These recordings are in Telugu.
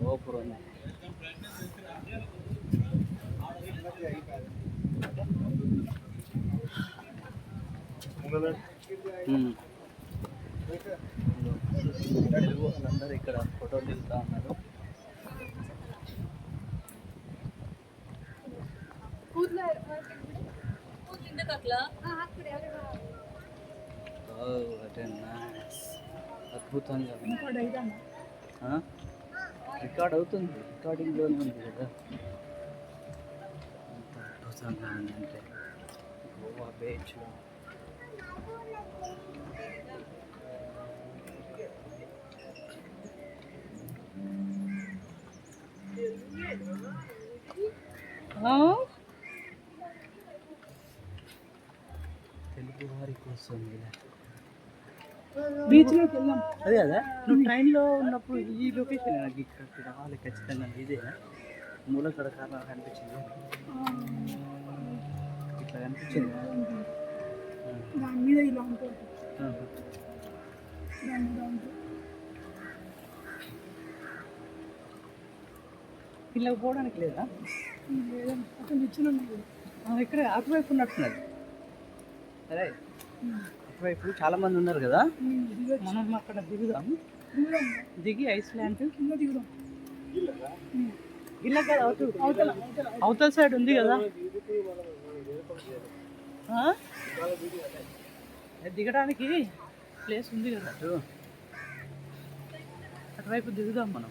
సూపర్ ఉంది. తెలుగు వాళ్ళందరూ ఇక్కడ ఫోటోలు దిగుతా ఉన్నారు. అద్భుతంగా రికార్డ్ అవుతుంది, రికార్డింగ్లోనే ఉంది కదా. అద్భుతంగా ఉందంటే గోవా బీచ్. తెలుగు వారి కోసం బీచ్లోకి వెళ్ళాం. అదే కదా, నువ్వు ట్రైన్లో ఉన్నప్పుడు ఈ లొకేషన్ నాకు ఇక్కడికి రావాలి ఖచ్చితంగా. ఇదే మూలకడ కారణం కనిపించింది, ఇట్లా కనిపించింది. దాని మీద ఇలా ఉంటుంది, ఇలా పోవడానికి లేదా? అక్కడ నిచ్చిన ఇక్కడ అటువైపు ఉన్నట్టున్నది. సరే, అటువైపు చాలా మంది ఉన్నారు కదా, మనం అక్కడ దిగుదాం. దిగి ఐస్లాండ్ కింద దిగుదాం. ఇలా కదా, అవతల సైడ్ ఉంది కదా, దిగడానికి ప్లేస్ ఉంది కదా. అటువైపు దిగుదాం మనం.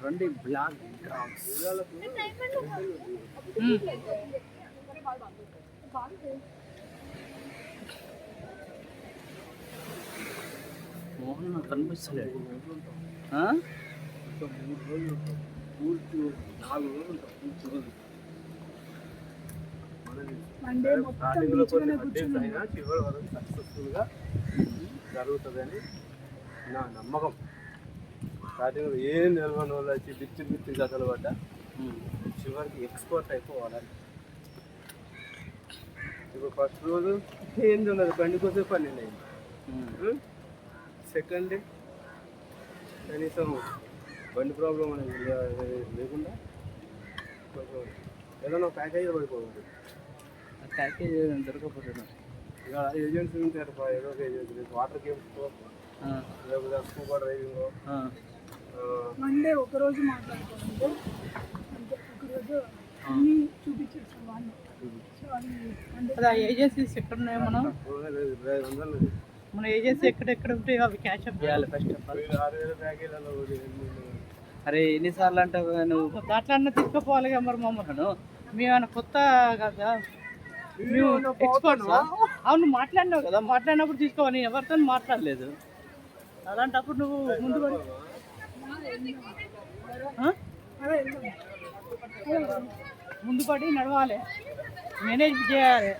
రండి, బ్లాక్ డ్రాగ్స్. మోహన్ నాకు కనిపిస్తలేడు. సక్సెస్ఫుల్గా జరుగుతుందని నా నమ్మకం. స్టార్టింగ్లో ఏం నిలవని వాళ్ళు వచ్చి బిత్తి కథలు పడ్డ చివరికి ఎక్స్పర్ట్ అయిపోవాలని. ఇప్పుడు ఫస్ట్ రోజు ఏంది ఉన్నది, బండి కోసం 12 అయింది. సెకండ్ డే కనీసం బండి ప్రాబ్లం అనేది లేకుండా కొంచెం ఏదైనా ప్యాకేజ్ పడిపోతుంది. ప్యాకేజ్ దొరకపోతుంది. ఇక ఏజెన్సీ ఉంటారు, ఏదో ఒక ఏజెన్సీ, వాటర్ గేమ్స్, లేకపోతే స్కూబా డ్రైవింగ్. మండే ఒకరోజు మాట్లాడుకోవాలంటే ఒకరోజు చూపించేస్తాం వాళ్ళు. ఏజెన్సీస్ ఎక్కడ ఉన్నాయో మన ఏజెన్సీ ఎక్కడెక్కడ ఉంటాయో అవి క్యాచ్అప్ చేయాలి ఫస్ట్ ఆఫ్ ఆల్. అరే ఎన్నిసార్లు అంటే నువ్వు అట్లా తీసుకుపోవాలి కదా మరి మమ్మల్ని. మేమన్నా కొత్త కదా, మేము ఎక్స్పర్ట్స్. అవును, మాట్లాడినావు కదా, మాట్లాడినప్పుడు తీసుకోవాలి. నేను ఎవరితో మాట్లాడలేదు. అలాంటప్పుడు నువ్వు ముందు పడి నడవాలి, మేనేజ్ చేయాలి.